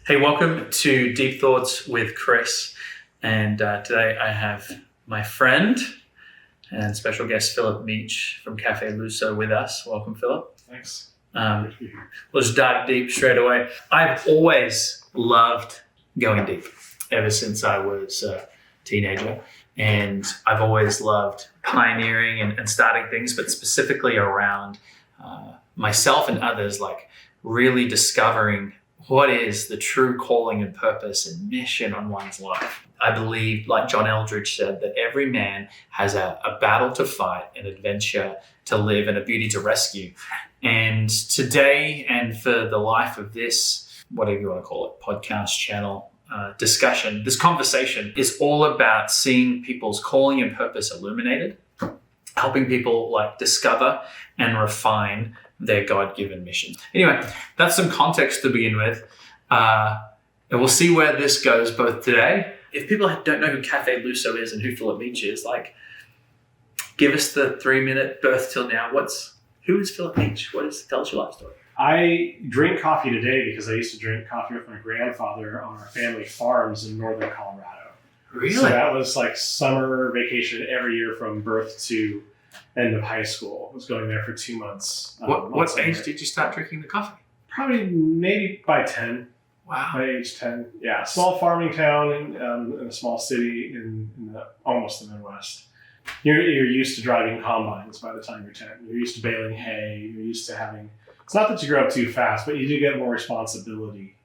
Hey, welcome to Deep Thoughts with Chris. And today I have my friend and special guest Phillip Meech from Cafe Luso with us. Welcome, Phillip. Thanks. We'll just dive deep straight away. I've always loved going deep ever since I was a teenager. And I've always loved pioneering and starting things, but specifically around myself and others, like really discovering what is the true calling and purpose and mission on one's life. I believe, like John Eldridge said, that every man has a battle to fight, an adventure to live, and a beauty to rescue. And today, and for the life of this, whatever you want to call it, podcast channel, discussion, this conversation is all about seeing people's calling and purpose illuminated, helping people like discover and refine their God-given mission. Anyway, that's some context to begin with. And we'll see where this goes both today. If people don't know who Cafe Luso is and who Phillip Meech is, like, give us the 3-minute birth till now. Who is Phillip Meech? Tell us your life story. I drink coffee today because I used to drink coffee with my grandfather on our family farms in northern Colorado. Really? So that was like summer vacation every year from birth to end of high school. I was going there for 2 months. What age did you start drinking the coffee? Probably maybe by 10. Wow. By age 10. Yeah. Small farming town in a small city in almost the Midwest. You're used to driving combines by the time you're 10. You're used to baling hay. You're used to having... It's not that you grow up too fast, but you do get more responsibility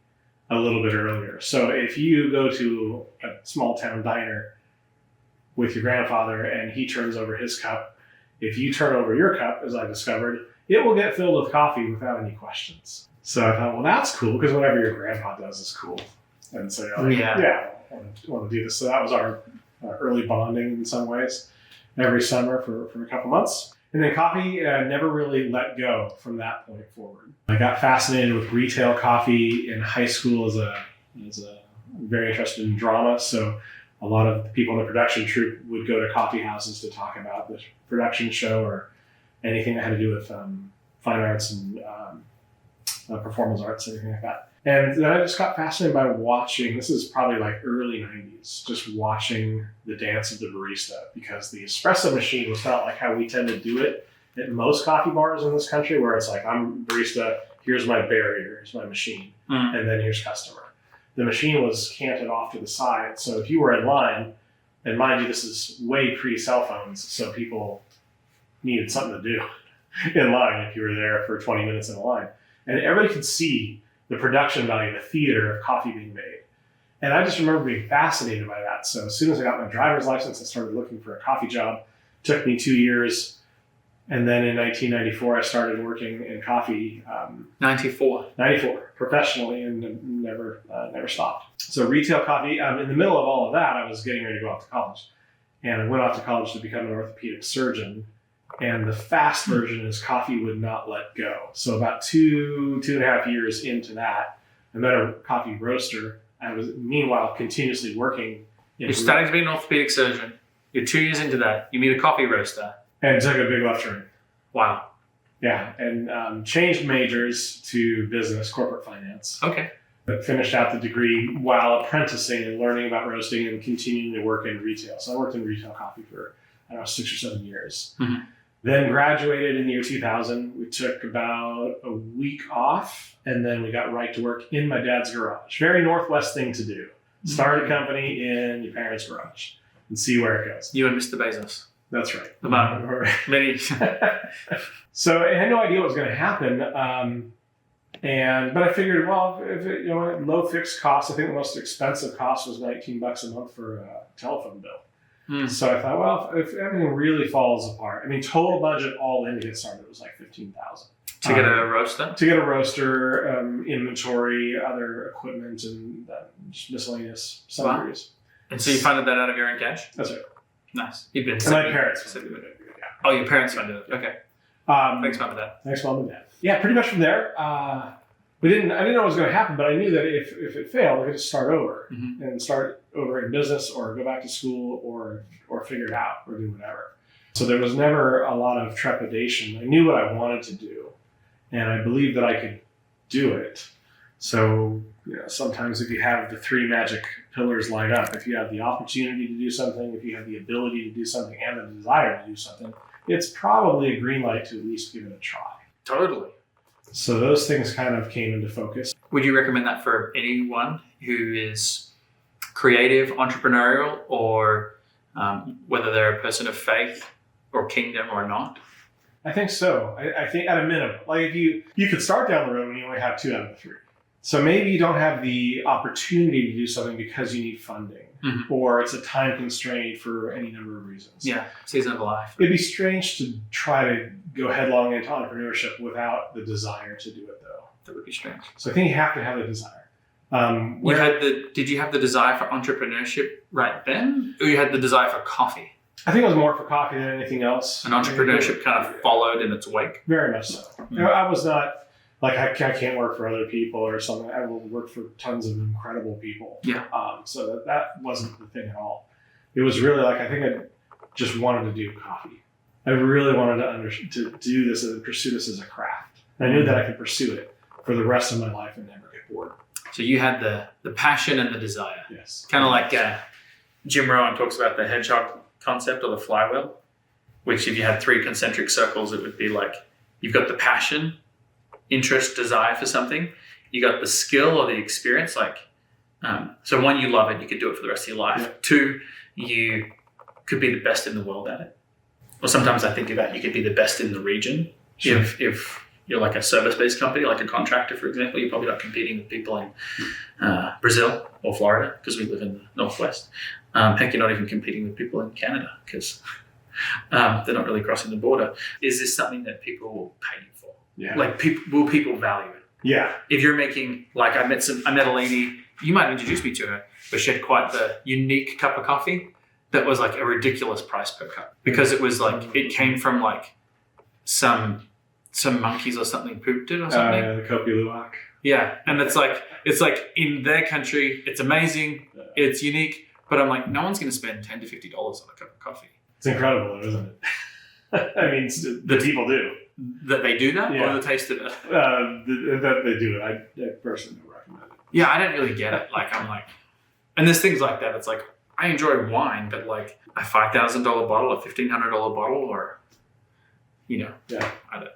a little bit earlier. So if you go to a small town diner with your grandfather and he turns over his cup, if you turn over your cup, as I discovered, it will get filled with coffee without any questions. So I thought, well, that's cool, because whatever your grandpa does is cool. And so I want to do this. So that was our early bonding in some ways, every summer for a couple months. And then coffee never really let go from that point forward. I got fascinated with retail coffee in high school as a very interested in drama. So a lot of the people in the production troupe would go to coffee houses to talk about the production show or anything that had to do with fine arts and performance arts, anything like that. And then I just got fascinated by watching, this is probably like early 90s, just watching the dance of the barista, because the espresso machine was not like how we tend to do it at most coffee bars in this country, where it's like, I'm barista, here's my barrier, here's my machine, and then here's customer. The machine was canted off to the side, so if you were in line, and mind you, this is way pre-cell phones, so people needed something to do in line if you were there for 20 minutes in a line. And everybody could see the production value, the theater of coffee being made. And I just remember being fascinated by that. So as soon as I got my driver's license, I started looking for a coffee job. It took me 2 years. And then in 1994, I started working in coffee. 94, professionally, and never stopped. So retail coffee, in the middle of all of that, I was getting ready to go off to college. And I went off to college to become an orthopedic surgeon. And the fast version is coffee would not let go. So about two and a half years into that, I met a coffee roaster. I was meanwhile continuously working. You're starting to be an orthopedic surgeon. You're 2 years into that. You meet a coffee roaster. And took a big left turn. Wow. Yeah, and changed majors to business, corporate finance. Okay. But finished out the degree while apprenticing and learning about roasting and continuing to work in retail. So I worked in retail coffee for, 6 or 7 years. Mm-hmm. Then graduated in the year 2000. We took about a week off, and then we got right to work in my dad's garage. Very Northwest thing to do. Start a company in your parents' garage and see where it goes. You and Mr. Bezos. That's right. The man. Many. So I had no idea what was going to happen. But I figured, well, if it, low fixed costs, I think the most expensive cost was $19 a month for a telephone bill. So I thought, well, if everything really falls apart, total budget all in to get started was like $15,000. To get a roaster? To get a roaster, inventory, other equipment, and just miscellaneous sundries. Wow. And so you funded that out of your own cash? That's right. Nice. You've been. And my parents funded it. Yeah. Oh, your parents funded it. Okay. Thanks, Mom and Dad. Thanks, Mom and Dad. Yeah, pretty much from there. I didn't know what was going to happen, but I knew that if it failed, I could just start over and start over in business or go back to school or figure it out or do whatever. So there was never a lot of trepidation. I knew what I wanted to do, and I believed that I could do it. So sometimes if you have the three magic pillars line up, if you have the opportunity to do something, if you have the ability to do something and the desire to do something, it's probably a green light to at least give it a try. Totally. So those things kind of came into focus. Would you recommend that for anyone who is creative, entrepreneurial, or whether they're a person of faith or kingdom or not? I think so. I think at a minimum, like if you could start down the road and you only have 2 out of the 3. So maybe you don't have the opportunity to do something because you need funding, or it's a time constraint for any number of reasons. Yeah, season of life. It'd be strange to try to go headlong into entrepreneurship without the desire to do it, though. That would be strange. So I think you have to have the desire. Did you have the desire for entrepreneurship right then, or you had the desire for coffee? I think it was more for coffee than anything else. And entrepreneurship kind of followed in its wake. Very much so. I was not like I can't work for other people or something. I will work for tons of incredible people. Yeah. So that wasn't the thing at all. It was really like I think I just wanted to do coffee. I really wanted to do this and pursue this as a craft. And I knew that I could pursue it for the rest of my life and never get bored. So you had the passion and the desire. Yes. Kind of like Jim Rohn talks about the hedgehog concept or the flywheel, which if you had 3 concentric circles, it would be like you've got the passion, interest, desire for something. You got the skill or the experience. Like, so 1, you love it, you could do it for the rest of your life. Yeah. 2, you could be the best in the world at it. Or sometimes I think about you could be the best in the region. Sure. If you're like a service-based company, like a contractor, for example, you're probably not competing with people in Brazil or Florida because we live in the Northwest. Heck, you're not even competing with people in Canada because they're not really crossing the border. Is this something that people will pay you for? Yeah. Like, will people value it? Yeah. If you're making, like, I met a lady, you might introduce me to her, but she had quite the unique cup of coffee that was like a ridiculous price per cup because it was like, it came from like some monkeys or something pooped it or something. The Kopi Luwak. Yeah. And it's like in their country, it's amazing. It's unique. But I'm like, no one's going to spend $10 to $50 on a cup of coffee. It's incredible, though, isn't it? I mean, the people do. That they do that, Yeah. or the taste of it? That they do it. I personally don't recommend it. Yeah, I don't really get it. Like, I'm like, and there's things like that. It's like, I enjoy wine, but like a $5,000 bottle, a $1,500 bottle, or, Yeah. I don't.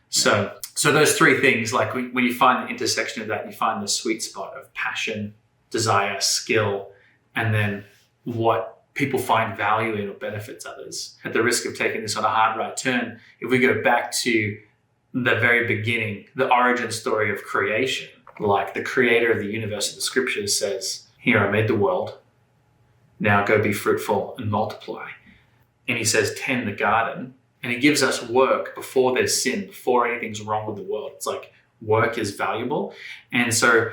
So those 3 things, like when you find the intersection of that, you find the sweet spot of passion, desire, skill, and then what people find value in or benefits others. At the risk of taking this on a hard right turn, if we go back to the very beginning, the origin story of creation, like the creator of the universe of the scriptures says, here, I made the world. Now go be fruitful and multiply. And he says, tend the garden. And he gives us work before there's sin, before anything's wrong with the world. It's like work is valuable. And so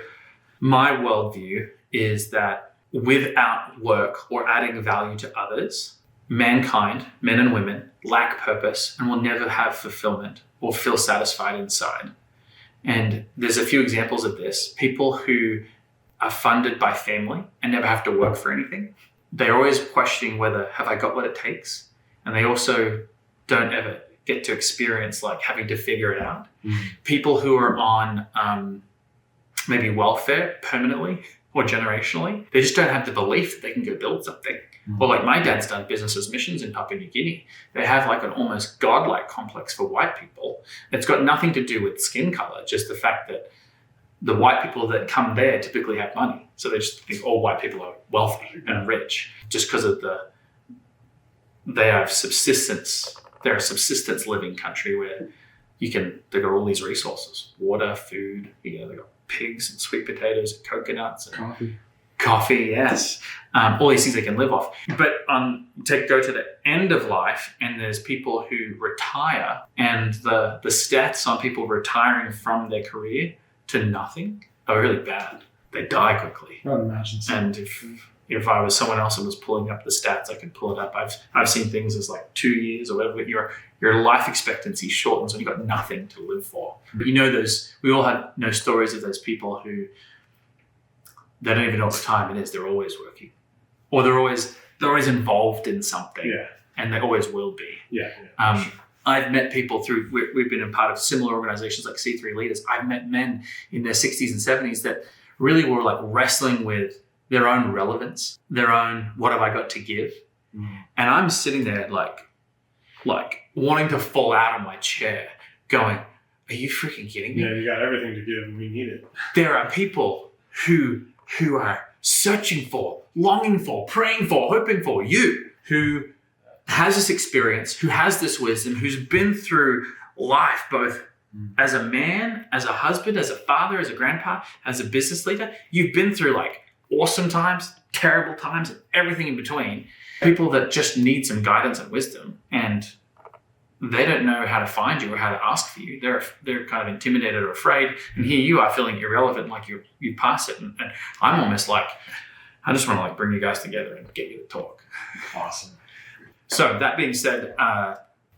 my worldview is that without work or adding value to others, mankind, men and women, lack purpose and will never have fulfillment or feel satisfied inside. And there's a few examples of this. People who are funded by family and never have to work for anything. They're always questioning whether, have I got what it takes? And they also don't ever get to experience like having to figure it out. People who are on maybe welfare permanently or generationally, they just don't have the belief that they can go build something. Or like my dad's done business as missions in Papua New Guinea. They have like an almost godlike complex for white people. It's got nothing to do with skin color, just the fact that the white people that come there typically have money. So they just think all white people are wealthy and rich just because of they have subsistence. They're a subsistence living country where they've got all these resources, water, food, they've got pigs and sweet potatoes and coconuts and coffee, yes. All these things they can live off. But go to the end of life and there's people who retire and the stats on people retiring from their career to nothing are really bad. They die quickly. I would imagine so. And if I was someone else and was pulling up the stats, I could pull it up. I've seen things as like 2 years or whatever. Your life expectancy shortens when you've got nothing to live for. But we all know stories of those people who they don't even know what time it is. They're always working, or they're always involved in something, and they always will be. Sure. I've met people we've been a part of similar organizations like C3 Leaders. I've met men in their 60s and 70s that really were like wrestling with their own relevance, their own, what have I got to give? And I'm sitting there like wanting to fall out of my chair going, are you freaking kidding me? Yeah, you got everything to give and we need it. There are people who are searching for, longing for, praying for, hoping for you, who has this experience, who has this wisdom, who's been through life both as a man, as a husband, as a father, as a grandpa, as a business leader. You've been through like awesome times, terrible times, and everything in between. People that just need some guidance and wisdom, and they don't know how to find you or how to ask for you. They're kind of intimidated or afraid, and here you are feeling irrelevant, like you pass it. And I'm almost like, I just want to like bring you guys together and get you to talk. Awesome. So that being said,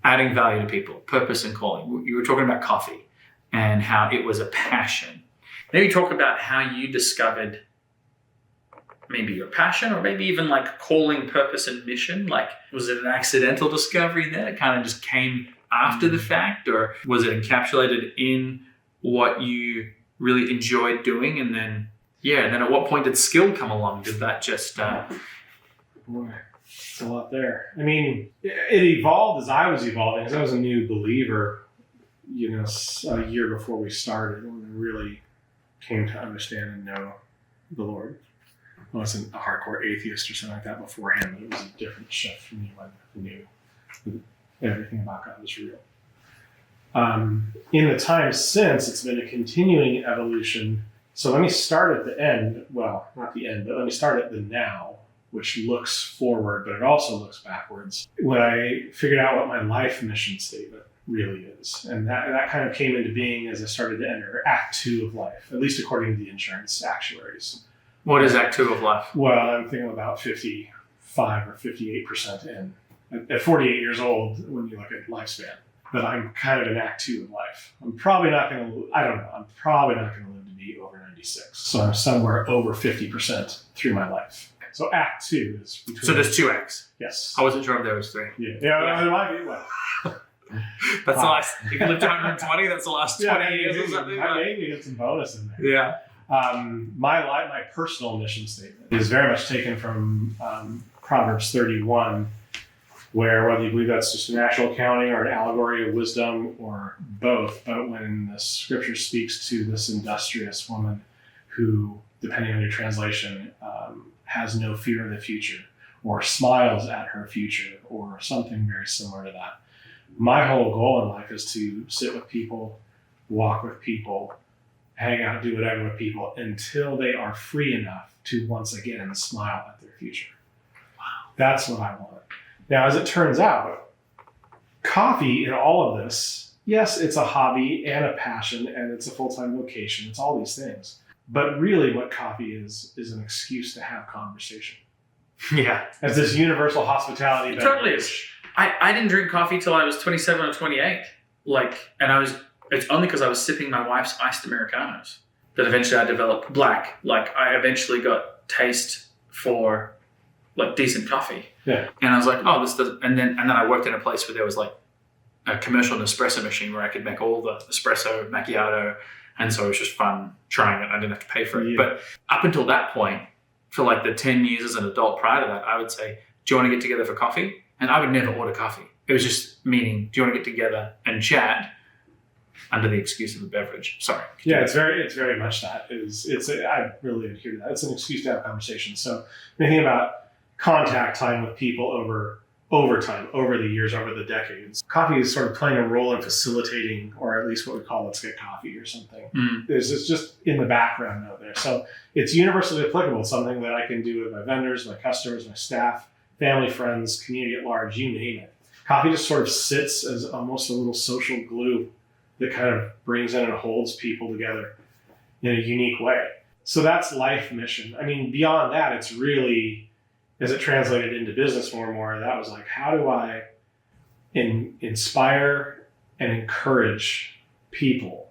adding value to people, purpose and calling. You were talking about coffee and how it was a passion. Maybe talk about how you discovered maybe your passion, or maybe even like calling, purpose, and mission. Like, was it an accidental discovery that it kind of just came after the fact, or was it encapsulated in what you really enjoyed doing? And then, and then at what point did skill come along? Did that just... Boy, it's a lot there. I mean, it evolved as I was evolving, because I was a new believer, a year before we started, when I really came to understand and know the Lord. I wasn't a hardcore atheist or something like that beforehand, but it was a different shift for me when I knew everything about God was real. In the time since, it's been a continuing evolution. So let me start at the end. Well, not the end, but let me start at the now, which looks forward, but it also looks backwards. When I figured out what my life mission statement really is, and that kind of came into being as I started to enter Act 2 of life, at least according to the insurance actuaries. What is Act 2 of life? Well, I'm thinking about 55 or 58% in. At 48 years old, when you look at lifespan, but I'm kind of in Act 2 of life. I'm probably not going to live to be over 96. So I'm somewhere over 50% through my life. So Act 2 is between... So there's 2 acts? Yes. I wasn't sure if there was 3. Yeah, there might be. Well, that's the last... If you lived to 120, that's the last 20 years or something. I maybe get some bonus in there. Yeah. My personal mission statement is very much taken from Proverbs 31, where whether you believe that's just a natural accounting or an allegory of wisdom or both, but when the scripture speaks to this industrious woman who, depending on your translation, has no fear of the future or smiles at her future or something very similar to that. My whole goal in life is to sit with people, walk with people, hang out, do whatever with people until they are free enough to once again smile at their future. Wow. That's what I want. Now, as it turns out, coffee in all of this, yes, it's a hobby and a passion and it's a full-time vocation. It's all these things. But really what coffee is an excuse to have conversation. Yeah. As this universal hospitality. It totally is. I didn't drink coffee till I was 27 or 28. It's only because I was sipping my wife's iced Americanos that eventually I developed black. Like, I eventually got taste for like decent coffee. Yeah. And I was like, oh, this doesn't. And then I worked in a place where there was like a commercial Nespresso machine where I could make all the espresso, macchiato. And so it was just fun trying it. I didn't have to pay for it. Yeah. But up until that point, for like the 10 years as an adult prior to that, I would say, do you want to get together for coffee? And I would never order coffee. It was just meaning, do you want to get together and chat under the excuse of a beverage? Sorry. Yeah, it's very much that. I really adhere to that. It's an excuse to have a conversation. So thinking about contact time with people over time, over the years, over the decades. Coffee is sort of playing a role in facilitating, or at least what we call let's get coffee or something. It's just in the background out there. So it's universally applicable, something that I can do with my vendors, my customers, my staff, family, friends, community at large, you name it. Coffee just sort of sits as almost a little social glue that kind of brings in and holds people together in a unique way. So that's life mission. I mean, beyond that, it's really, as it translated into business more and more, that was like, how do I inspire and encourage people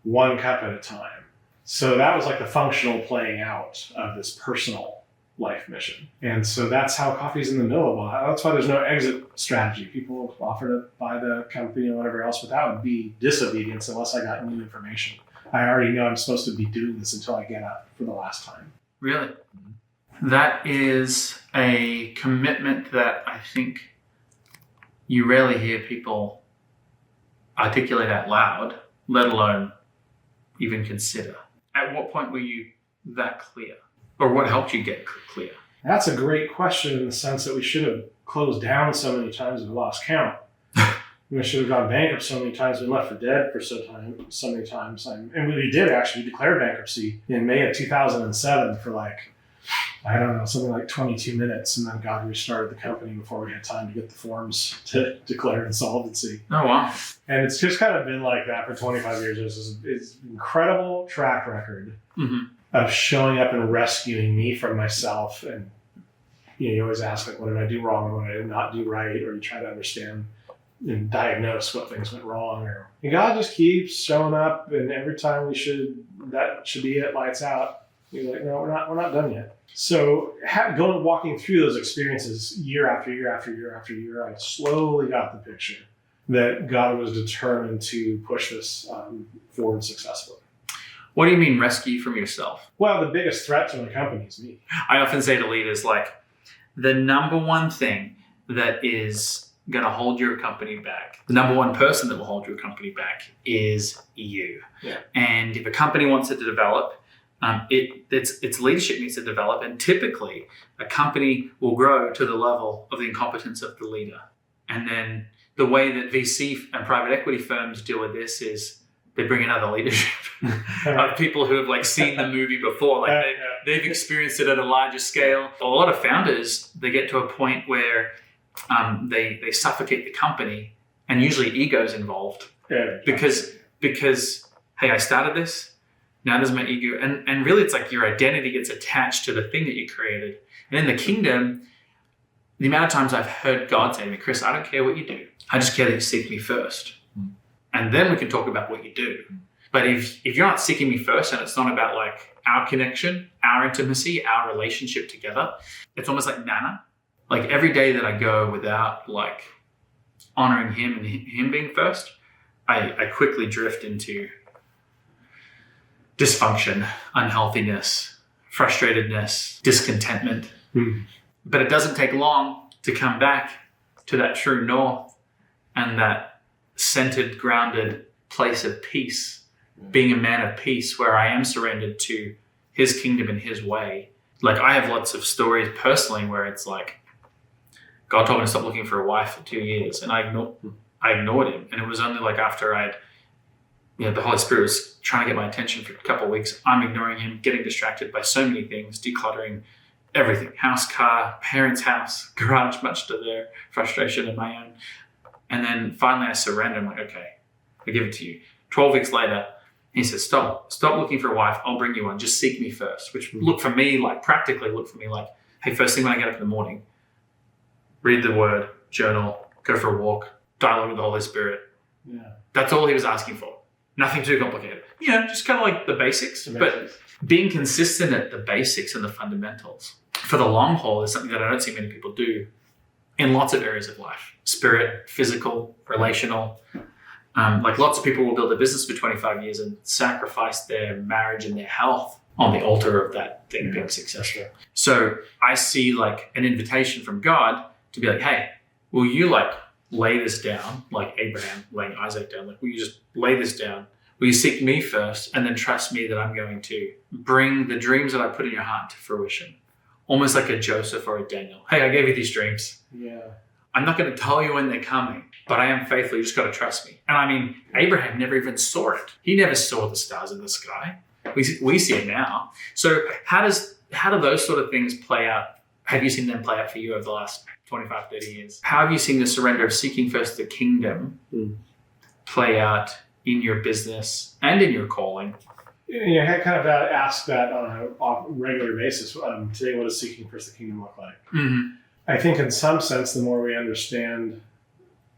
one cup at a time? So that was like the functional playing out of this personal life mission. And so that's how coffee's in the middle of all that. That's why there's no exit strategy. People offer to buy the company or whatever else, but that would be disobedience unless I got new information I already know I'm supposed to be doing this until I get up for the last time. Really? That is a commitment that I think you rarely hear people articulate out loud, let alone even consider. At what point were you that clear? Or what helped you get clear? That's a great question in the sense that we should have closed down so many times we lost count. We should have gone bankrupt so many times. We left for dead for so many times. And we did actually. We declared bankruptcy in May of 2007 for I don't know, something like 22 minutes. And then God restarted the company before we had time to get the forms to declare insolvency. Oh, wow. And it's just kind of been like that for 25 years. It's an incredible track record of showing up and rescuing me from myself. And you always ask, what did I do wrong or what did I not do right? Or you try to understand and diagnose what things went wrong. And God just keeps showing up, and every time that should be it, lights out. You're like, no, we're not done yet. So walking through those experiences year after year after year after year, I slowly got the picture that God was determined to push this forward successfully. What do you mean rescue from yourself? Well, the biggest threat to the company is me. I often say to leaders, the number one thing that is going to hold your company back, the number one person that will hold your company back is you. Yeah. And if a company wants it to develop, its leadership needs to develop. And typically, a company will grow to the level of the incompetence of the leader. And then the way that VC and private equity firms deal with this is they bring in other leadership of people who have seen the movie before. They've experienced it at a larger scale. A lot of founders, they get to a point where they suffocate the company, and usually ego's involved. Yeah. Because hey, I started this. Now there's my ego. And really it's your identity gets attached to the thing that you created. And in the kingdom, the amount of times I've heard God say to me, Chris, I don't care what you do. I just care that you seek me first. And then we can talk about what you do. But if you're not seeking me first, and it's not about our connection, our intimacy, our relationship together, it's almost like manna. Every day that I go without honoring him and him being first, I quickly drift into dysfunction, unhealthiness, frustratedness, discontentment. But it doesn't take long to come back to that true north and that centered, grounded place of peace, being a man of peace where I am surrendered to his kingdom and his way. I have lots of stories personally where it's God told me to stop looking for a wife for 2 years, and I ignored him. And it was only after the Holy Spirit was trying to get my attention for a couple of weeks, I'm ignoring him, getting distracted by so many things, decluttering everything, house, car, parents' house, garage, much to their frustration and my own. And then finally I surrender. I'm okay, I give it to you. 12 weeks later, he says, stop looking for a wife. I'll bring you one. Just seek me first, which practically look for me hey, first thing when I get up in the morning, read the word, journal, go for a walk, dialogue with the Holy Spirit. Yeah. That's all he was asking for. Nothing too complicated. Just kind of the basics. But being consistent at the basics and the fundamentals for the long haul is something that I don't see many people do in lots of areas of life. Spirit, physical, relational. Lots of people will build a business for 25 years and sacrifice their marriage and their health on the altar of that thing being successful. So I see an invitation from God to be hey, will you lay this down like Abraham laying Isaac down? Will you just lay this down? Will you seek me first and then trust me that I'm going to bring the dreams that I put in your heart to fruition? Almost like a Joseph or a Daniel. Hey, I gave you these dreams. Yeah. I'm not going to tell you when they're coming, but I am faithful. You just got to trust me. And Abraham never even saw it. He never saw the stars in the sky. We see it now. So how do those sort of things play out? Have you seen them play out for you over the last 25, 30 years? How have you seen the surrender of seeking first the kingdom play out in your business and in your calling? I kind of ask that on a regular basis. Today, what does seeking first the kingdom look like? Mm-hmm. I think in some sense, the more we understand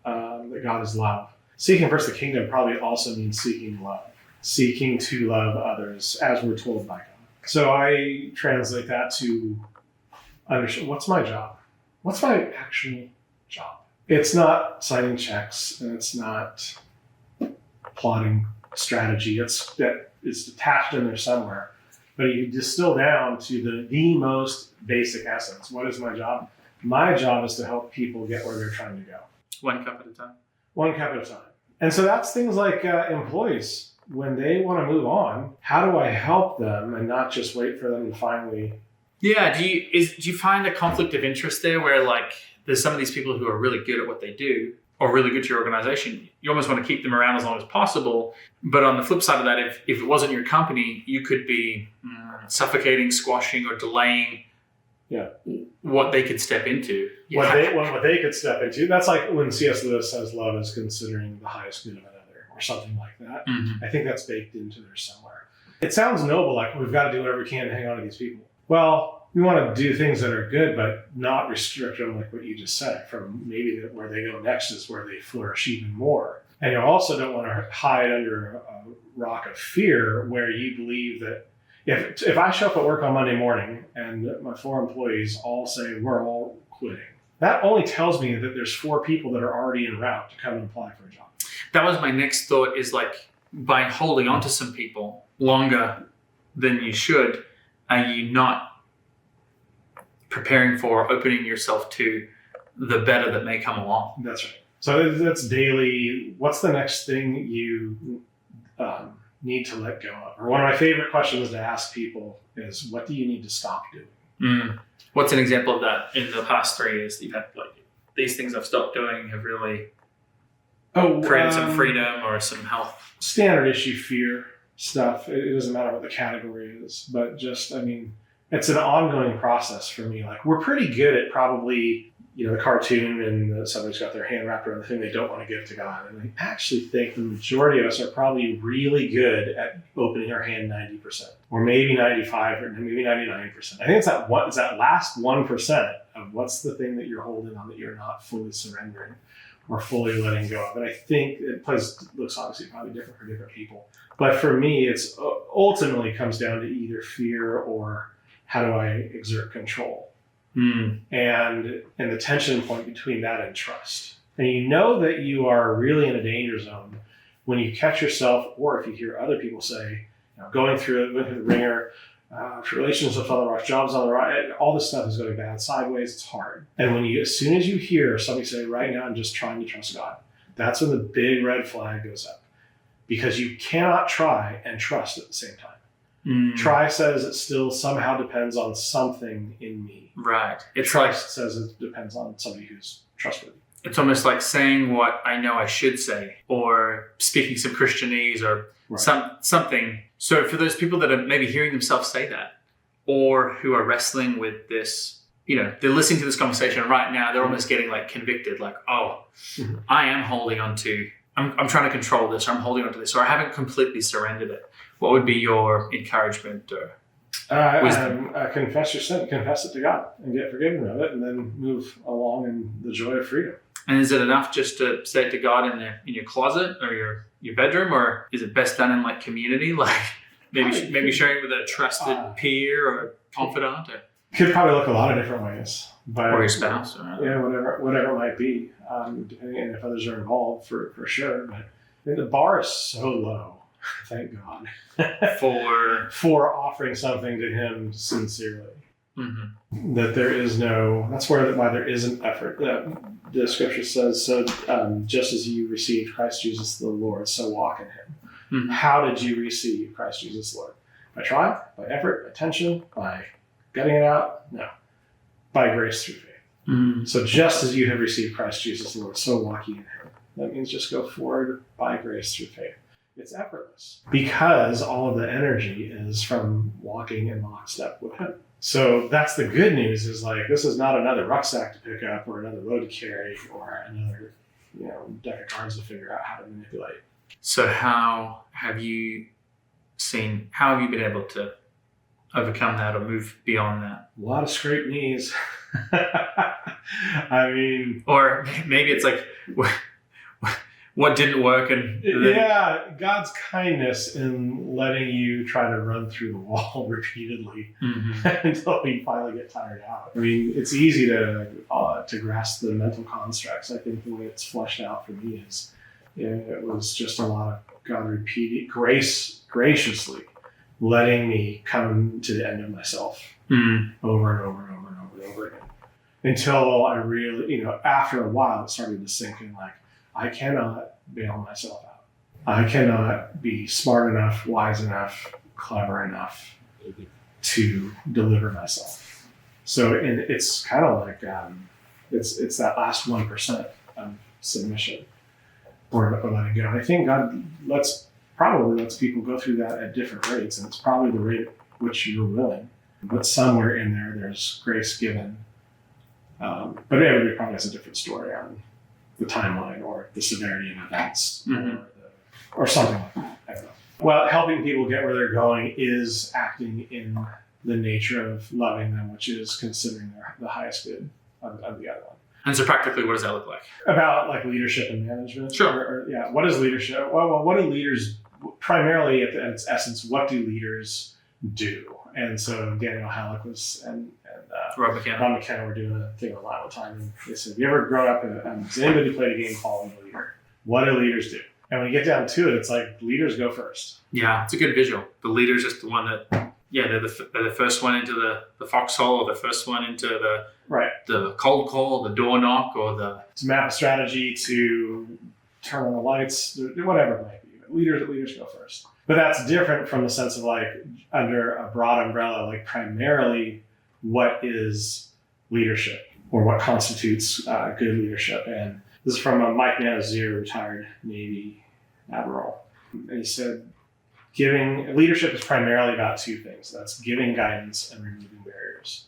that God is love, seeking first the kingdom probably also means seeking love, seeking to love others as we're told by God. So I translate that to understand, what's my job? What's my actual job? It's not signing checks, and it's not plotting strategy. It's that it's attached in there somewhere. But you distill down to the most basic essence. What is my job? My job is to help people get where they're trying to go. One cup at a time. One cup at a time. And so that's things like employees. When they want to move on, how do I help them and not just wait for them to finally... Yeah, do you find a conflict of interest there where like there's some of these people who are really good at what they do or really good to your organization? You almost want to keep them around as long as possible. But on the flip side of that, if it wasn't your company, you could be suffocating, squashing, or delaying what they could step into. What they could step into. That's like when C.S. Lewis says love is considering the highest good of another or something like that. Mm-hmm. I think that's baked into there somewhere. It sounds noble, like we've got to do whatever we can to hang on to these people. Well, we want to do things that are good, but not restrict them like what you just said. From maybe where they go next is where they flourish even more. And you also don't want to hide under a rock of fear where you believe that if I show up at work on Monday morning and my 4 employees all say we're all quitting, that only tells me that there's 4 people that are already en route to come and apply for a job. That was my next thought, is like by holding on to some people longer than you should, are you not preparing for opening yourself to the better that may come along? That's right. So that's daily. What's the next thing you need to let go of? Or one of my favorite questions to ask people is, what do you need to stop doing? What's an example of that in the past 3 years that you've had, like, these things I've stopped doing have really created some freedom or some health? Standard issue fear stuff. It doesn't matter what the category is, but just, I mean, it's an ongoing process for me. Like, we're pretty good at probably, the cartoon and somebody's got their hand wrapped around the thing they don't want to give to God. And I actually think the majority of us are probably really good at opening our hand 90%, or maybe 95, or maybe 99%. I think it's that last 1% of what's the thing that you're holding on that you're not fully surrendering or fully letting go of. And I think looks obviously probably different for different people. But for me, it's ultimately comes down to either fear or how do I exert control? And the tension point between that and trust. And you know that you are really in a danger zone when you catch yourself, or if you hear other people say, going through the ringer, relationships with other rocks, jobs on the right, all this stuff is going bad, sideways, it's hard. And as soon as you hear somebody say, right now I'm just trying to trust God, that's when the big red flag goes up. Because you cannot try and trust at the same time. Try says it still somehow depends on something in me. Right. Trust says it depends on somebody who's trustworthy. It's almost like saying what I know I should say, or speaking some Christianese, or something. So for those people that are maybe hearing themselves say that, or who are wrestling with this, they're listening to this conversation right now, they're almost getting like convicted, like, I am holding on to, I'm trying to control this, or I'm holding on to this, or I haven't completely surrendered it. What would be your encouragement or wisdom? Confess your sin, confess it to God, and get forgiven of it, and then move along in the joy of freedom. And is it enough just to say it to God in your closet or your bedroom, or is it best done in like community, like maybe sharing with a trusted peer or confidant? Or could probably look a lot of different ways, but or your spouse, whatever it might be, depending on if others are involved for sure. But the bar is so low. Thank God for offering something to Him sincerely. That there is that's why there is an effort. That the Scripture says, so just as you received Christ Jesus the Lord, so walk in Him. How did you receive Christ Jesus the Lord? By trial, by effort, by tension, by gutting it out? No, by grace through faith. So just as you have received Christ Jesus the Lord, so walk ye in Him. That means just go forward by grace through faith. It's effortless because all of the energy is from walking in lockstep with Him. So that's the good news, is like, this is not another rucksack to pick up or another load to carry or another deck of cards to figure out how to manipulate. So how have you been able to overcome that or move beyond that? A lot of scraped knees. I mean, or maybe it's like, what didn't work, and God's kindness in letting you try to run through the wall repeatedly until you finally get tired out. I mean, it's easy to grasp the mental constructs. I think the way it's fleshed out for me is it was just a lot of God graciously letting me come to the end of myself over and over and over and over and over again. Until I really, after a while, it started to sink in like, I cannot bail myself out. I cannot be smart enough, wise enough, clever enough to deliver myself. So it's kind of like, it's that last 1% of submission or letting go. I think God probably lets people go through that at different rates, and it's probably the rate at which you're willing. But somewhere in there's grace given. But everybody probably has a different story on the timeline or the severity of events or something like that. I don't know. Well, helping people get where they're going is acting in the nature of loving them, which is considering the highest good of the other one. And so practically, what does that look like? About like leadership and management? Sure. What is leadership? Well, what do leaders, primarily at its essence, what do leaders do? And so Daniel Halleck and Rob McKenna were doing a thing online one time, and they said, have you ever grown up, has anybody played a game called The Leader? What do leaders do? And when you get down to it, it's like leaders go first. Yeah, it's a good visual. The leader's just the one that, they're the first one into the foxhole, or the first one into the cold call, the door knock, or to map a strategy, to turn on the lights, whatever it might be. But leaders go first. But that's different from the sense of like under a broad umbrella, like primarily what is leadership or what constitutes good leadership. And this is from Mike Manazir, retired Navy admiral. And he said, leadership is primarily about two things. That's giving guidance and removing barriers.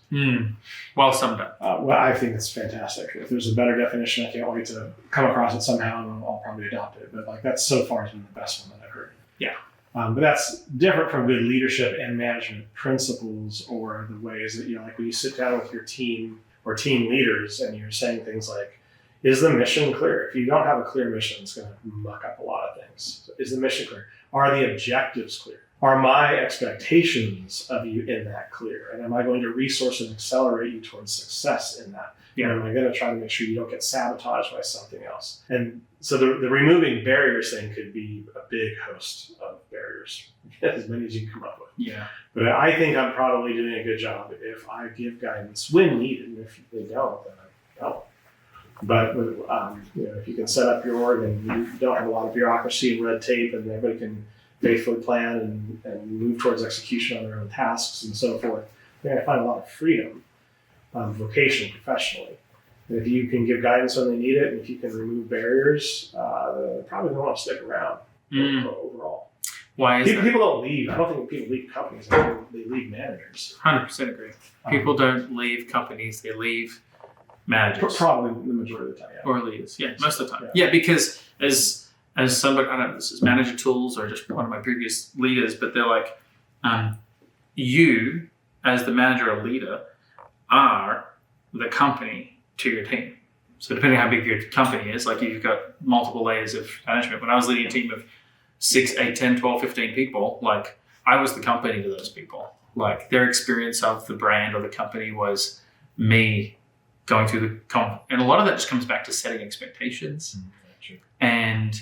Well summed up. Well, I think it's fantastic. If there's a better definition, I can't wait to come across it somehow, and I'll probably adopt it. But like that's so far has been the best one that I've heard. Yeah. But that's different from good leadership and management principles, or the ways that, like when you sit down with your team or team leaders and you're saying things like, is the mission clear? If you don't have a clear mission, it's going to muck up a lot of things. So is the mission clear? Are the objectives clear? Are my expectations of you in that clear? And am I going to resource and accelerate you towards success in that? Yeah. Or am I going to try to make sure you don't get sabotaged by something else? And so the removing barriers thing could be a big host of barriers, as many as you can come up with. Yeah. But I think I'm probably doing a good job if I give guidance when needed. And if they don't, then I don't. But if you can set up your org and you don't have a lot of bureaucracy and red tape, and everybody can faithfully plan and move towards execution on their own tasks and so forth, you're going to find a lot of freedom, vocationally, professionally. And if you can give guidance when they need it, and if you can remove barriers, they're probably going to want to stick around overall. Why is that? People don't leave. I don't think people leave companies. I think they leave managers. 100% agree. People don't leave companies. They leave managers. Probably the majority of the time, yeah. Or leaders, most of the time. Yeah, because as somebody, I don't know if this is manager tools or just one of my previous leaders, but they're like, you as the manager or leader are the company to your team. So depending on how big your company is, like you've got multiple layers of management. When I was leading a team of 6, 8, 10, 12, 15 people, like I was the company to those people. Like their experience of the brand or the company was me going through and a lot of that just comes back to setting expectations and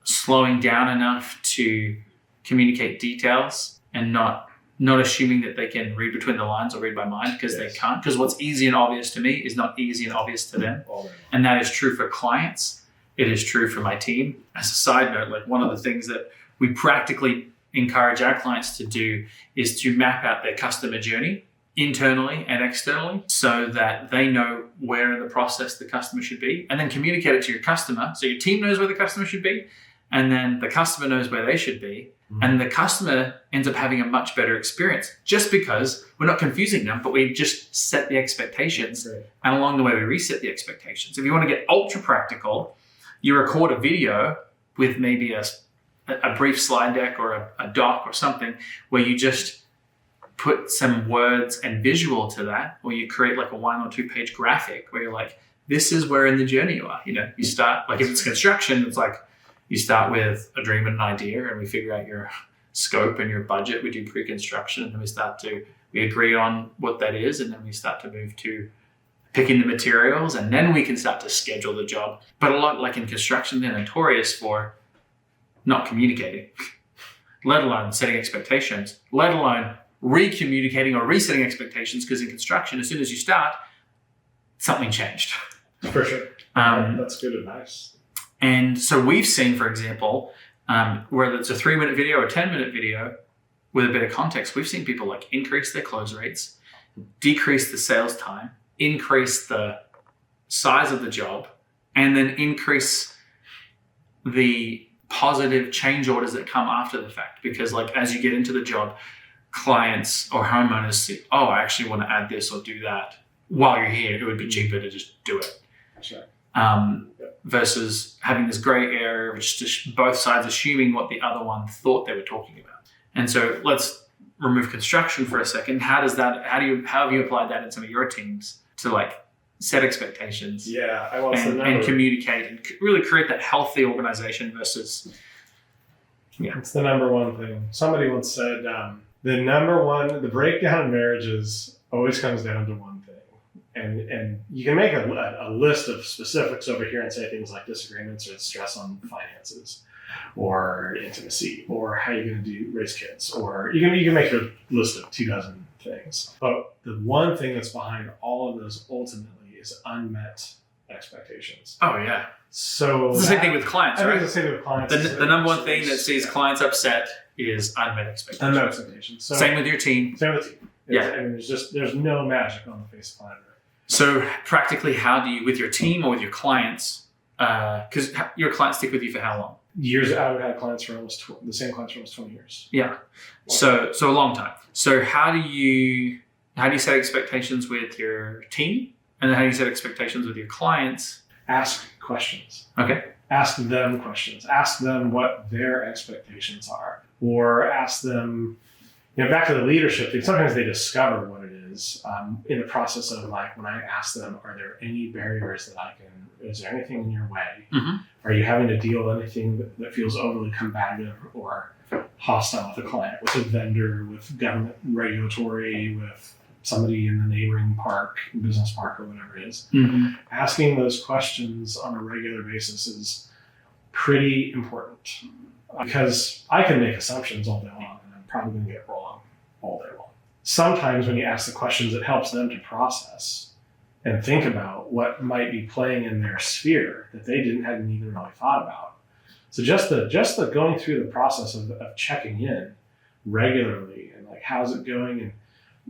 slowing down enough to communicate details and not assuming that they can read between the lines or read my mind, because they can't. Because what's easy and obvious to me is not easy and obvious to them. And that is true for clients. It is true for my team. As a side note, like one of the things that we practically encourage our clients to do is to map out their customer journey internally and externally so that they know where in the process the customer should be, and then communicate it to your customer. So your team knows where the customer should be, and then the customer knows where they should be. And the customer ends up having a much better experience just because we're not confusing them, but we just set the expectations. Right. And along the way, we reset the expectations. If you want to get ultra practical, you record a video with maybe a brief slide deck or a doc or something where you just put some words and visual to that, or you create like a 1 or 2 page graphic where you're like, this is where in the journey you are. You start, like if it's construction, it's like, you start with a dream and an idea, and we figure out your scope and your budget. We do pre-construction, and then we agree on what that is, and then we start to move to picking the materials, and then we can start to schedule the job. But a lot, like in construction, they're notorious for not communicating, let alone setting expectations, let alone re-communicating or resetting expectations, because in construction, as soon as you start, something changed. For sure. That's good advice. And so we've seen, for example, whether it's a 3-minute video or a 10-minute video with a bit of context, we've seen people like increase their close rates, decrease the sales time, increase the size of the job, and then increase the positive change orders that come after the fact. Because like as you get into the job, clients or homeowners see, oh, I actually want to add this or do that. While you're here, it would be cheaper to just do it. Sure. Versus having this gray area, which just both sides assuming what the other one thought they were talking about. And so let's remove construction for a second. How have you applied that in some of your teams to like set expectations? Yeah, and communicate and really create that healthy organization versus. Yeah, it's the number one thing. Somebody once said the breakdown in marriages always comes down to one thing. And you can make a list of specifics over here and say things like disagreements or stress on finances or intimacy or how you're going to raise kids, or you can make a list of 24 things. But the one thing that's behind all of those ultimately is unmet expectations. Oh, yeah. So it's the same thing with clients, right? I think it's the same thing with clients. The number one thing that sees clients upset is unmet expectations. Unmet expectations. So, same with your team. Same with the team. Yeah. I mean, there's no magic on the face of planet Earth. So practically, how do you, with your team or with your clients, because your clients stick with you for how long? Years. I've had clients for the same clients for almost 20 years. Yeah. So a long time. So how do you set expectations with your team? And then how do you set expectations with your clients? Ask questions. Okay. Ask them questions. Ask them what their expectations are. Or ask them, back to the leadership thing, sometimes they discover what it is in the process of like, when I ask them, are there any barriers that is there anything in your way? Mm-hmm. Are you having to deal with anything that feels overly combative or hostile with a client, with a vendor, with government regulatory, with somebody in the neighboring park, business park, or whatever it is? Mm-hmm. Asking those questions on a regular basis is pretty important, because I can make assumptions all day long and I'm probably going to get wrong all day long. Sometimes when you ask the questions, it helps them to process and think about what might be playing in their sphere that they hadn't even really thought about. So just the going through the process of checking in regularly and like, how's it going? And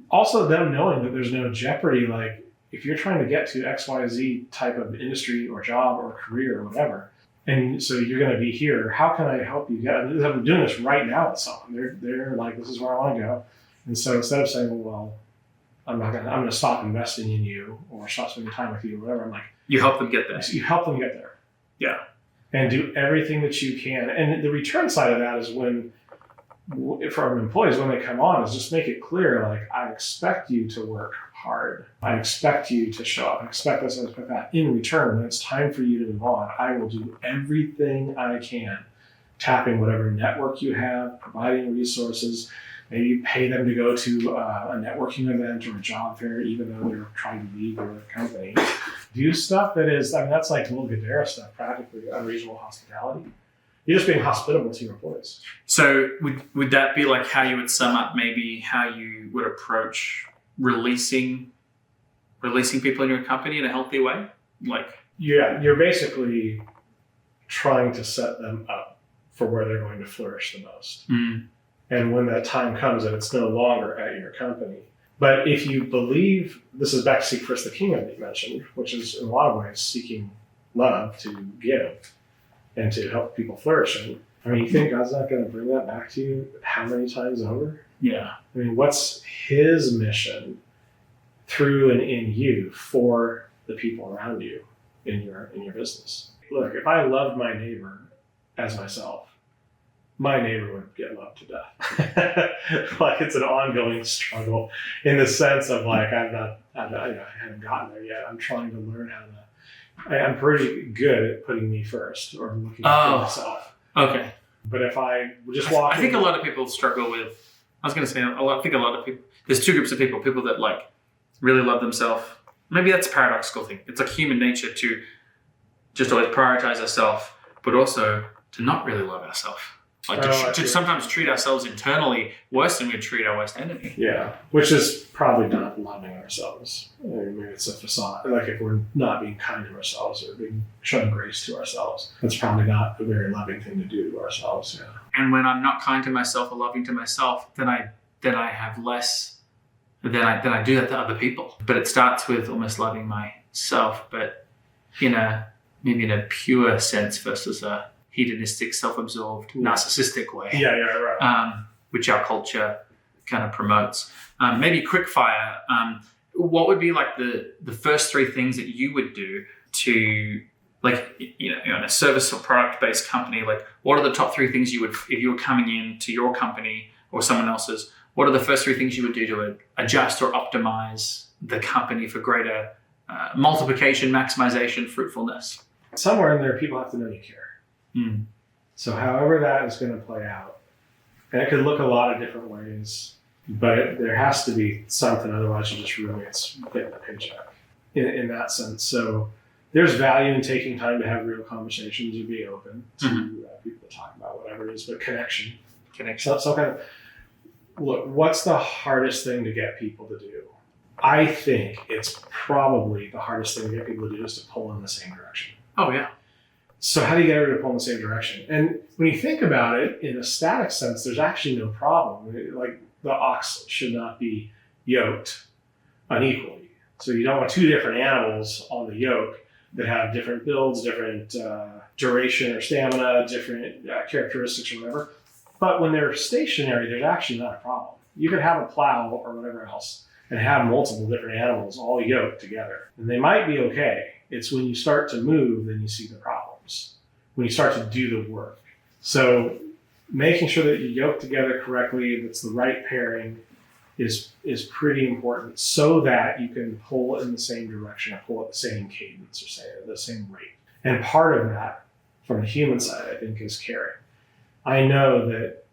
also them knowing that there's no jeopardy. Like if you're trying to get to XYZ type of industry or job or career or whatever, and so you're going to be here, how can I help you get? I'm doing this right now with someone. They're like, this is where I want to go. And so instead of saying, well, I'm going to stop investing in you or stop spending time with you or whatever, I'm like, you help them get there. You help them get there. Yeah. And do everything that you can. And the return side of that is from employees, when they come on, is just make it clear, like, I expect you to work hard. I expect you to show up. I expect this, I expect that. In return, when it's time for you to move on, I will do everything I can, tapping whatever network you have, providing resources. Maybe pay them to go to a networking event or a job fair, even though they're trying to leave your company. Do stuff that is, that's like little Gadara stuff, practically, unreasonable hospitality. You're just being hospitable to your employees. So would that be like how you would sum up maybe how you would approach releasing people in your company in a healthy way? Like, yeah, you're basically trying to set them up for where they're going to flourish the most. Mm. And when that time comes and it's no longer at your company. But if you believe, this is back to Seek First the Kingdom that you mentioned, which is in a lot of ways seeking love to give and to help people flourish. And I mean, you think God's not going to bring that back to you how many times over? Yeah. I mean, what's his mission through and in you for the people around you in your business? Look, if I loved my neighbor as myself, my neighbor would get loved to death. Like, it's an ongoing struggle in the sense of like, I haven't gotten there yet. I'm trying to learn I'm pretty good at putting me first or looking after myself. Okay. But if I just walk I think a lot of people struggle with, there's two groups of people that like really love themselves. Maybe that's a paradoxical thing. It's like human nature to just always prioritize ourselves, but also to not really love ourselves. Like Oh, to sometimes treat ourselves internally worse than we treat our worst enemy. Yeah, which is probably not loving ourselves. I mean, maybe it's a facade. Like if we're not being kind to ourselves or being showing grace to ourselves, that's probably not a very loving thing to do to ourselves. Yeah. And when I'm not kind to myself or loving to myself, then I have less. Then I do that to other people. But it starts with almost loving myself, but maybe in a pure sense versus a hedonistic, self-absorbed, narcissistic way. Yeah, right. Which our culture kind of promotes. Maybe quick fire. What would be like the first three things that you would do to, like, in a service or product based company? Like, what are the top three things you would, if you were coming in to your company or someone else's? What are the first three things you would do to adjust or optimize the company for greater multiplication, maximization, fruitfulness? Somewhere in there, people have to know you care. So however that is going to play out, and it could look a lot of different ways, but there has to be something, otherwise you just really it's getting a paycheck in that sense. So there's value in taking time to have real conversations and be open to people to talk about whatever it is, but connection. So kind of, look, what's the hardest thing to get people to do? I think it's probably the hardest thing to get people to do is to pull in the same direction. Oh, yeah. So how do you get everybody to pull in the same direction? And when you think about it in a static sense, there's actually no problem. Like the ox should not be yoked unequally. So you don't want two different animals on the yoke that have different builds, different duration or stamina, different characteristics or whatever. But when they're stationary, there's actually not a problem. You could have a plow or whatever else and have multiple different animals all yoked together. And they might be okay. It's when you start to move, then you see the problems. When you start to do the work. So making sure that you yoke together correctly, that's the right pairing, is pretty important so that you can pull in the same direction or pull at the same cadence or say at the same rate. And part of that, from the human side, I think, is caring. I know that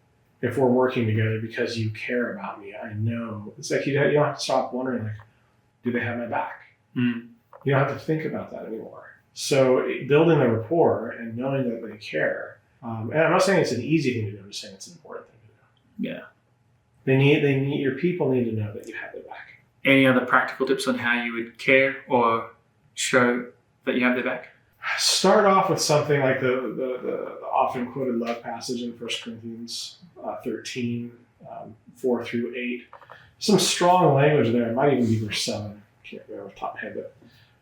if we're working together because you care about me, I know it's like you don't have to stop wondering, like, do they have my back? You don't have to think about that anymore. So building a rapport and knowing that they care, and I'm not saying it's an easy thing to do, I'm just saying it's an important thing to do. Yeah. Your people need to know that you have their back. Any other practical tips on how you would care or show that you have their back? Start off with something like the often quoted love passage in 1 Corinthians 13, 4 through 8. Some strong language there. It might even be verse 7. I can't remember off the top of my head, but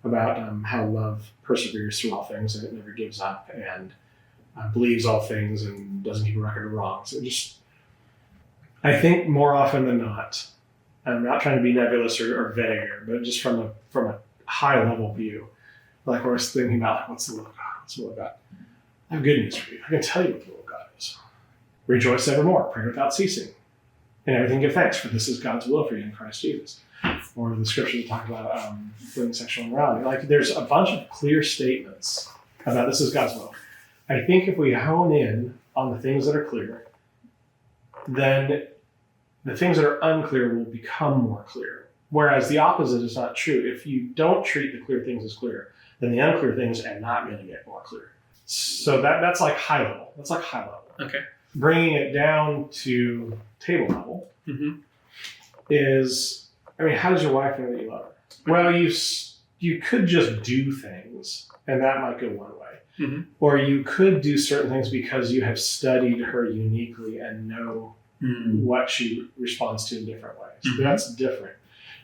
about how love perseveres through all things and it never gives up and believes all things and doesn't keep a record of wrongs. So I think more often than not, I'm not trying to be nebulous or vague here, but just from a high level view, like we're thinking about, like, what's the will of God? What's the will of God? I have good news for you. I can tell you what the will of God is. Rejoice evermore, pray without ceasing. And everything give thanks, for this is God's will for you in Christ Jesus. Or the scripture that talk about fleeing sexual immorality. Like, there's a bunch of clear statements about this is God's will. I think if we hone in on the things that are clear, then the things that are unclear will become more clear. Whereas the opposite is not true. If you don't treat the clear things as clear, then the unclear things are not going to get more clear. So that's like high level. That's like high level. Okay. Bringing it down to table level is, I mean, how does your wife know that you love her? Well, you could just do things, and that might go one way. Or you could do certain things because you have studied her uniquely and know what she responds to in different ways. That's different.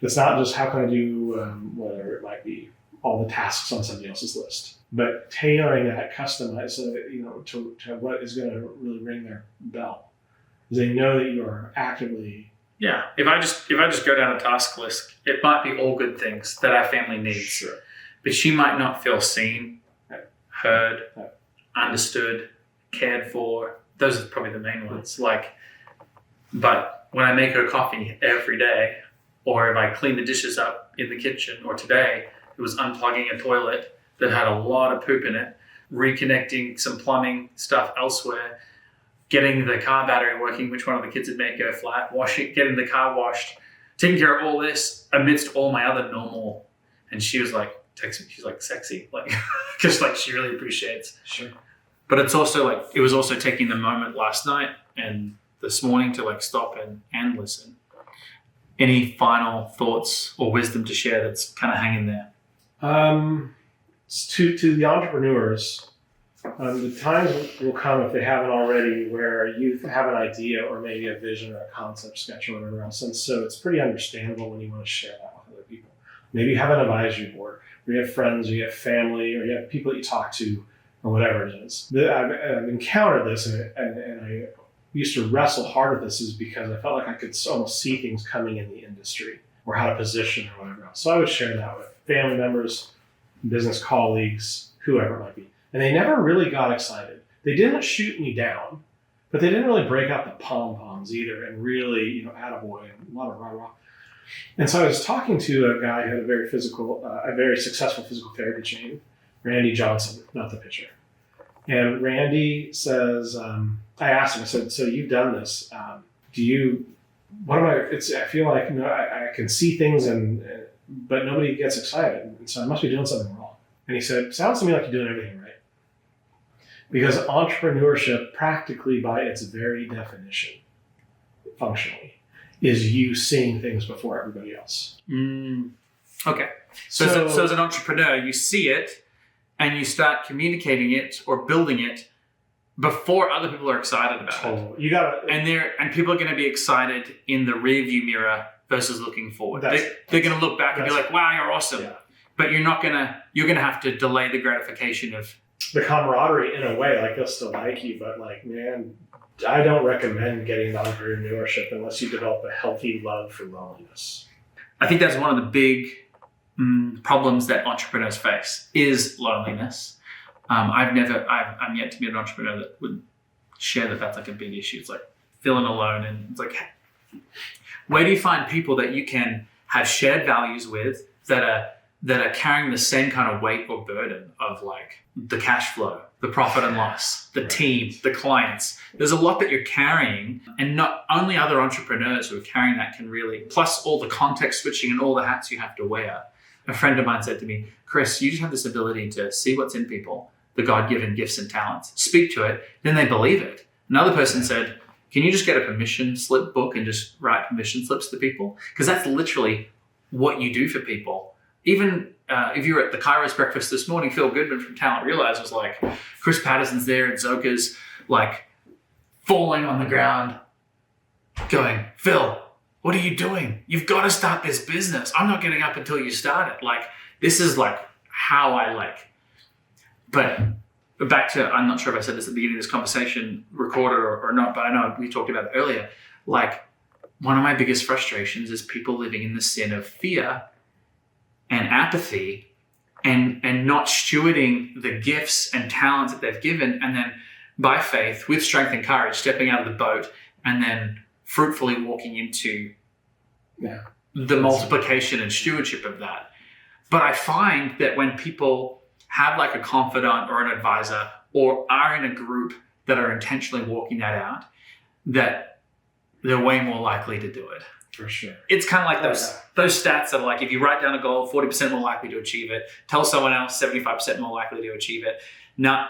It's not just how can I do whatever it might be, all the tasks on somebody else's list, but tailoring that, customized so that, to what is going to really ring their bell. They know that you are actively. Yeah. If I just go down a task list, it might be all good things that our family needs. Sure. But she might not feel seen, heard, understood, cared for. Those are probably the main ones. But when I make her coffee every day, or if I clean the dishes up in the kitchen, or today it was unplugging a toilet that had a lot of poop in it, reconnecting some plumbing stuff elsewhere, getting the car battery working, which one of the kids had made go flat, getting the car washed, taking care of all this amidst all my other normal. And she was like, text me, she's like, sexy, like, because like she really appreciates But it's also like, it was also taking the moment last night and this morning to like stop and listen. Any final thoughts or wisdom to share that's kind of hanging there? To the entrepreneurs, the times will come, if they haven't already, where you have an idea or maybe a vision or a concept sketch or whatever else. And so it's pretty understandable when you want to share that with other people. Maybe you have an advisory board, or you have friends, or you have family, or you have people that you talk to, or whatever it is. I've encountered this, and I used to wrestle hard with this, is because I felt like I could almost see things coming in the industry or how to position or whatever else. So I would share that with family members, business colleagues, whoever it might be. And they never really got excited. They didn't shoot me down, but they didn't really break out the pom-poms either and really, attaboy and a lot of rah-rah. And so I was talking to a guy who had a very successful physical therapy chain, Randy Johnson, not the pitcher. And Randy says, I asked him, I said, so you've done this. I feel like I can see things, but nobody gets excited. And so I must be doing something wrong. And he said, sounds to me like you're doing everything right. Because entrepreneurship, practically by its very definition, functionally, is you seeing things before everybody else. Okay. So as an entrepreneur, you see it and you start communicating it or building it before other people are excited about it. You gotta, and people are going to be excited in the rearview mirror versus looking forward. They're going to look back and be like, "Wow, you're awesome," but you're going to have to delay the gratification of the camaraderie in a way. Like, they'll still like you, but like, man, I don't recommend getting into entrepreneurship unless you develop a healthy love for loneliness. I think that's one of the big problems that entrepreneurs face is loneliness. I'm yet to be an entrepreneur that would share that that's like a big issue. It's like feeling alone, and it's like, where do you find people that you can have shared values with that are carrying the same kind of weight or burden of like the cash flow, the profit and loss, the team, the clients? There's a lot that you're carrying, and not only other entrepreneurs who are carrying that can really, plus all the context switching and all the hats you have to wear. A friend of mine said to me, Chris, you just have this ability to see what's in people, the God-given gifts and talents, speak to it, then they believe it. Another person said, can you just get a permission slip book and just write permission slips to people? Because that's literally what you do for people. Even if you were at the Kairos breakfast this morning, Phil Goodman from Talent Realize was like, Chris Paterson's there and Zoka's like falling on the ground going, Phil, what are you doing? You've got to start this business. I'm not getting up until you start it. Like, this is like how I like. But back to, I'm not sure if I said this at the beginning of this conversation, recorded or not, but I know we talked about it earlier. Like, one of my biggest frustrations is people living in the sin of fear and apathy and not stewarding the gifts and talents that they've given, and then by faith, with strength and courage, stepping out of the boat and then fruitfully walking into the multiplication and stewardship of that. But I find that when people have like a confidant or an advisor or are in a group that are intentionally walking that out, that they're way more likely to do it. For sure. It's kind of like those stats that are like, if you write down a goal, 40% more likely to achieve it. Tell someone else, 75% more likely to achieve it. Not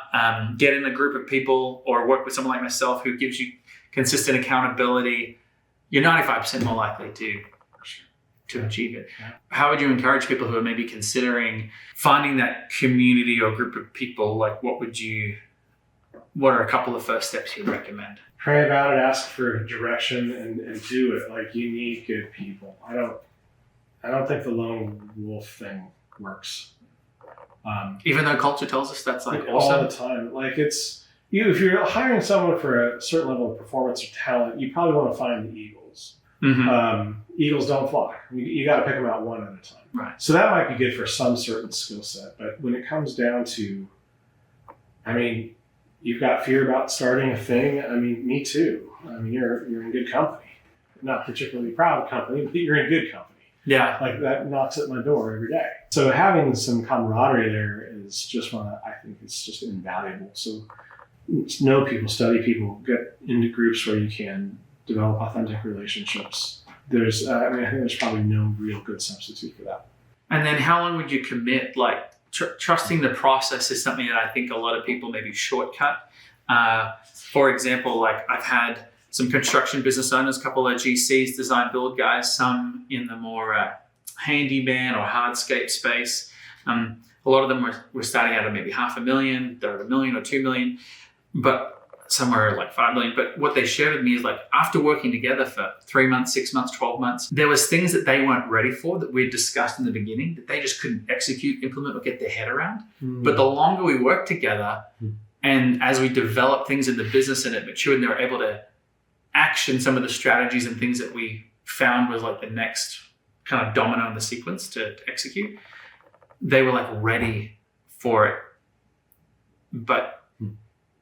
get in a group of people or work with someone like myself who gives you consistent accountability. You're 95% more likely to achieve it. Yeah. How would you encourage people who are maybe considering finding that community or group of people? Like, what are a couple of first steps you'd recommend? Pray about it, ask for direction, and do it. Like, you need good people. I don't think the lone wolf thing works. Even though culture tells us that's like all awesome. the time. Like, if you're hiring someone for a certain level of performance or talent, you probably want to find the eagles. Mm-hmm. Eagles don't fly. You got to pick them out one at a time. Right. So that might be good for some certain skill set. But when it comes down to, you've got fear about starting a thing. Me too. You're in good company. Not particularly proud company, but you're in good company. Yeah. Like, that knocks at my door every day. So having some camaraderie there is just I think it's just invaluable. So know people, study people, get into groups where you can develop authentic relationships. I think there's probably no real good substitute for that. And then how long would you commit? Like, trusting the process is something that I think a lot of people maybe shortcut. For example, like I've had some construction business owners, a couple of GCs, design build guys, some in the more handyman or hardscape space. A lot of them were starting out at maybe $500,000, they're at $1 million or $2 million, but somewhere like 5 million. But what they shared with me is like after working together for 3 months, 6 months, 12 months, there was things that they weren't ready for that we discussed in the beginning that they just couldn't execute, implement, or get their head around. But the longer we worked together and as we developed things in the business and it matured and they were able to action some of the strategies and things that we found was like the next kind of domino in the sequence to execute, they were like ready for it. But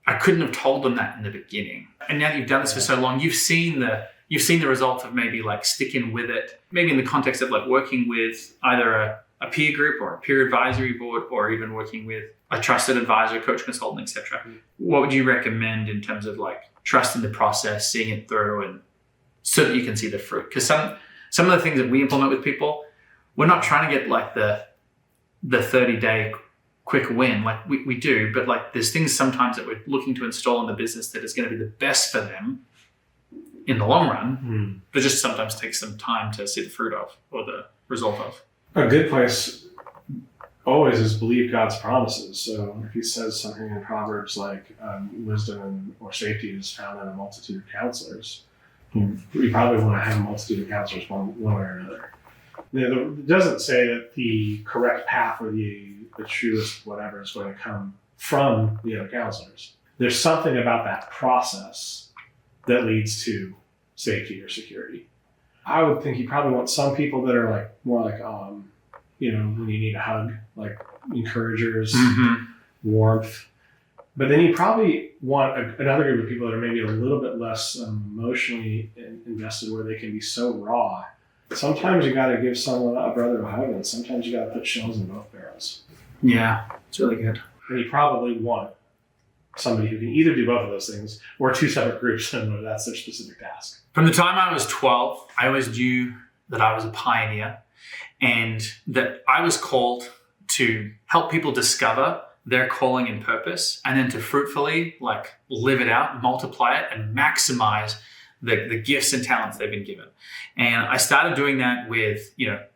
I couldn't have told them that in the beginning. And now that you've done this for so long, you've seen the result of maybe like sticking with it, maybe in the context of like working with either a peer group or a peer advisory board, or even working with a trusted advisor, coach, consultant, etc. What would you recommend in terms of like trusting the process, seeing it through, and so that you can see the fruit? Because some of the things that we implement with people, we're not trying to get like the 30-day quick win, like we do, but like there's things sometimes that we're looking to install in the business that is going to be the best for them in the long run, but just sometimes takes some time to see the fruit of or the result of. A good place always is believe God's promises. So if he says something in Proverbs like wisdom or safety is found in a multitude of counselors, you probably want to have a multitude of counselors one way or another. It doesn't say that the correct path or the truest whatever is going to come from the other counselors. There's something about that process that leads to safety or security. I would think you probably want some people that are like more like, when you need a hug, like encouragers, warmth. But then you probably want another group of people that are maybe a little bit less emotionally invested, where they can be so raw. Sometimes you got to give someone, a brother, a hug, and sometimes you got to put shells in both barrels. Yeah, it's really good. And you probably want somebody who can either do both of those things or two separate groups, and that's their specific task. From the time I was 12, I always knew that I was a pioneer and that I was called to help people discover their calling and purpose, and then to fruitfully like live it out, multiply it, and maximize the gifts and talents they've been given. And I started doing that with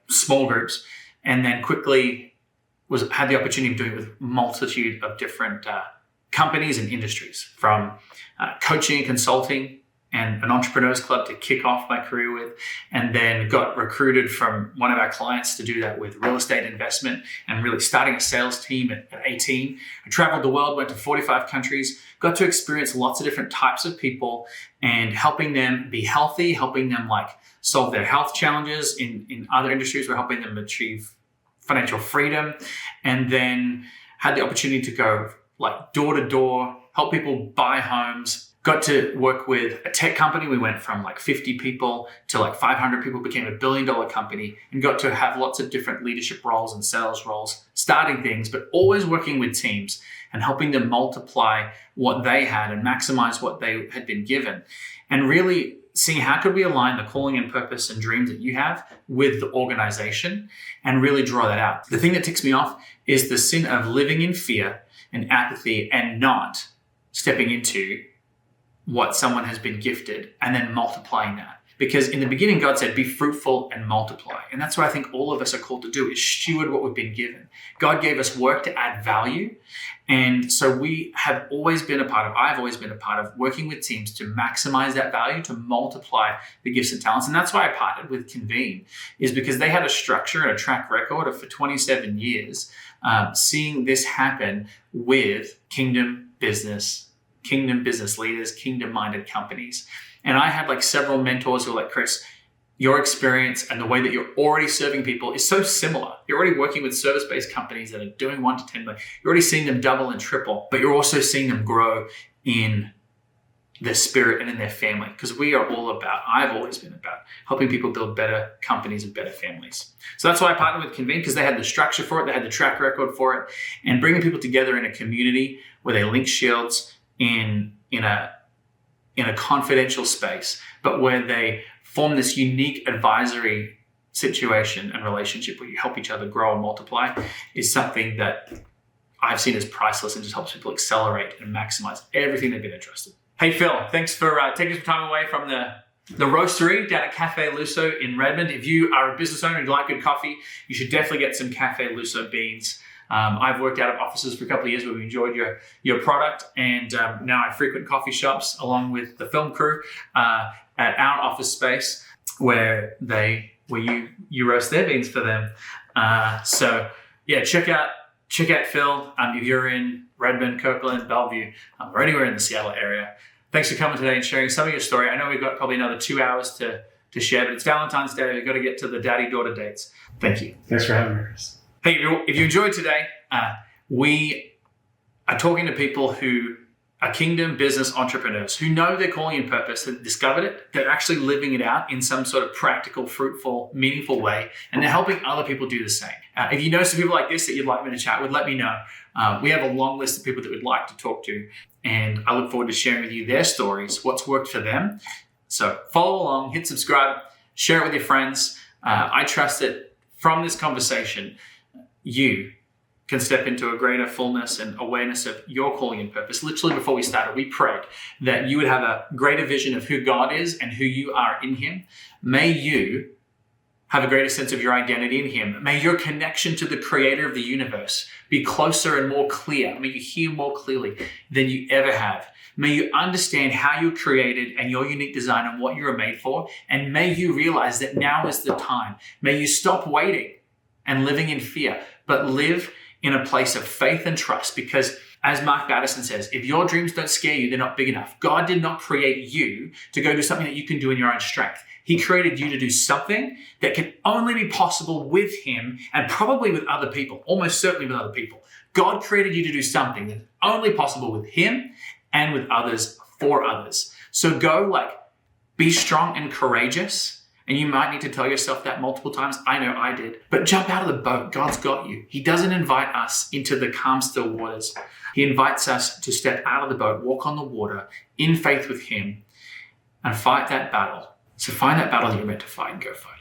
small groups, and then quickly had the opportunity of doing it with a multitude of different companies and industries, from coaching and consulting and an entrepreneurs club to kick off my career with, and then got recruited from one of our clients to do that with real estate investment and really starting a sales team at 18. I traveled the world, went to 45 countries, got to experience lots of different types of people and helping them be healthy, helping them like solve their health challenges. In other industries, we're helping them achieve financial freedom, and then had the opportunity to go like door to door, help people buy homes. Got to work with a tech company. We went from like 50 people to like 500 people, became $1 billion company, and got to have lots of different leadership roles and sales roles, starting things, but always working with teams and helping them multiply what they had and maximize what they had been given. And really seeing how could we align the calling and purpose and dreams that you have with the organization and really draw that out. The thing that ticks me off is the sin of living in fear and apathy and not stepping into what someone has been gifted and then multiplying that. Because in the beginning, God said, be fruitful and multiply. And that's what I think all of us are called to do, is steward what we've been given. God gave us work to add value. And so I've always been a part of working with teams to maximize that value, to multiply the gifts and talents. And that's why I partnered with Convene, is because they had a structure and a track record of for 27 years, seeing this happen with kingdom business leaders, kingdom-minded companies. And I had like several mentors who were like, Chris, your experience and the way that you're already serving people is so similar. You're already working with service-based companies that are doing 1 to 10 million. You're already seeing them double and triple, but you're also seeing them grow in their spirit and in their family. Because I've always been about helping people build better companies and better families. So that's why I partnered with Convene, because they had the structure for it, they had the track record for it, and bringing people together in a community where they link shields in a confidential space, but where they form this unique advisory situation and relationship where you help each other grow and multiply is something that I've seen as priceless and just helps people accelerate and maximize everything they've been entrusted. Hey, Phil, thanks for taking some time away from the roastery down at Cafe Luso in Redmond. If you are a business owner and you like good coffee, you should definitely get some Cafe Luso beans. I've worked out of offices for a couple of years where we enjoyed your product, and now I frequent coffee shops along with the film crew at our office space where you roast their beans for them. So yeah, check out Phil if you're in Redmond, Kirkland, Bellevue, or anywhere in the Seattle area. Thanks for coming today and sharing some of your story. I know we've got probably another 2 hours to share, but it's Valentine's Day. We've got to get to the daddy-daughter dates. Thank you. Thanks for having me, Chris. Hey, if you enjoyed today, we are talking to people who are kingdom business entrepreneurs who know their calling and purpose, that discovered it, they're actually living it out in some sort of practical, fruitful, meaningful way, and they're helping other people do the same. If you know some people like this that you'd like me to chat with, let me know. We have a long list of people that we'd like to talk to, and I look forward to sharing with you their stories, what's worked for them. So follow along, hit subscribe, share it with your friends. I trust that from this conversation, you can step into a greater fullness and awareness of your calling and purpose. Literally before we started, we prayed that you would have a greater vision of who God is and who you are in Him. May you have a greater sense of your identity in Him. May your connection to the Creator of the universe be closer and more clear. May you hear more clearly than you ever have. May you understand how you're created and your unique design and what you were made for. And may you realize that now is the time. May you stop waiting and living in fear, but live in a place of faith and trust, because as Mark Paterson says, if your dreams don't scare you, they're not big enough. God did not create you to go do something that you can do in your own strength. He created you to do something that can only be possible with Him and probably with other people, almost certainly with other people. God created you to do something that's only possible with Him and with others for others. So go be strong and courageous. And you might need to tell yourself that multiple times. I know I did. But jump out of the boat. God's got you. He doesn't invite us into the calm, still waters. He invites us to step out of the boat, walk on the water in faith with Him, and fight that battle. So find that battle you're meant to fight and go fight.